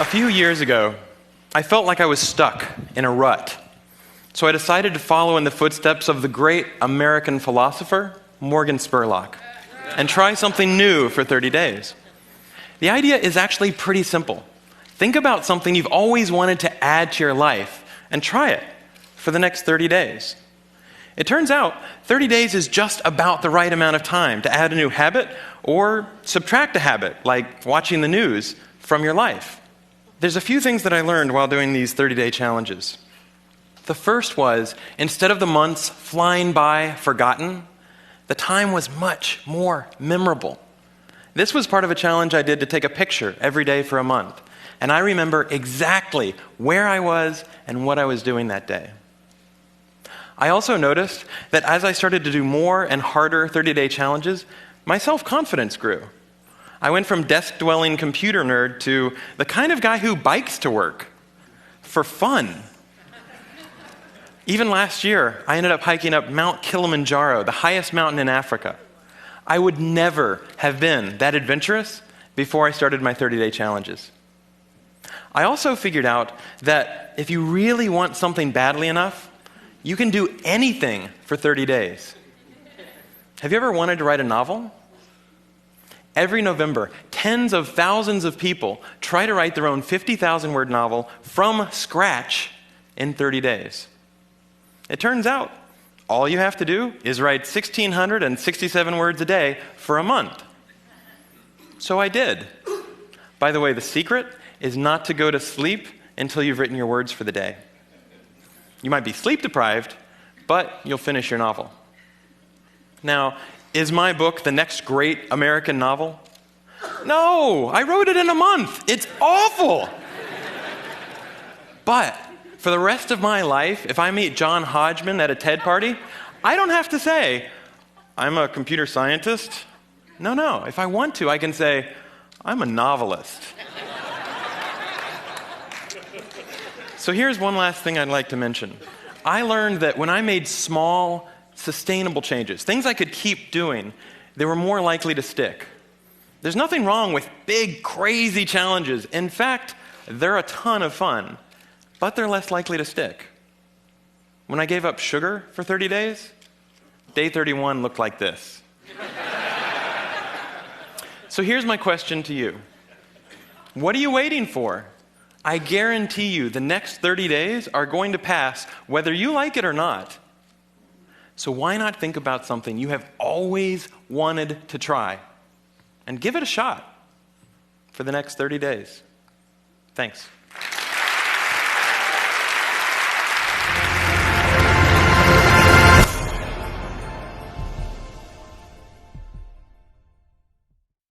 A few years ago, I felt like I was stuck in a rut. So I decided to follow in the footsteps of the great American philosopher, Morgan Spurlock, and try something new for 30 days. The idea is actually pretty simple. Think about something you've always wanted to add to your life and try it for the next 30 days. It turns out 30 days is just about the right amount of time to add a new habit or subtract a habit, like watching the news, from your life. There's a few things that I learned while doing these 30-day challenges. The first was, instead of the months flying by forgotten, the time was much more memorable. This was part of a challenge I did to take a picture every day for a month, and I remember exactly where I was and what I was doing that day. I also noticed that as I started to do more and harder 30-day challenges, my self-confidence grew. I went from desk-dwelling computer nerd to the kind of guy who bikes to work for fun. Even last year, I ended up hiking up Mount Kilimanjaro, the highest mountain in Africa. I would never have been that adventurous before I started my 30-day challenges. I also figured out that if you really want something badly enough, you can do anything for 30 days. Have you ever wanted to write a novel? Every November, tens of thousands of people try to write their own 50,000-word novel from scratch in 30 days. It turns out, all you have to do is write 1,667 words a day for a month. So I did. By the way, the secret is not to go to sleep until you've written your words for the day. You might be sleep deprived, but you'll finish your novel. Now, is my book the next great American novel? No, I wrote it in a month. It's awful. But for the rest of my life, if I meet John Hodgman at a TED party, I don't have to say, I'm a computer scientist. No. If I want to, I can say, I'm a novelist. So here's one last thing I'd like to mention. I learned that when I made small, sustainable changes, things I could keep doing, they were more likely to stick. There's nothing wrong with big, crazy challenges. In fact, they're a ton of fun, but they're less likely to stick. When I gave up sugar for 30 days, day 31 looked like this. So here's my question to you. What are you waiting for? I guarantee you the next 30 days are going to pass whether you like it or not. So why not think about something you have always wanted to try and give it a shot for the next 30 days? Thanks.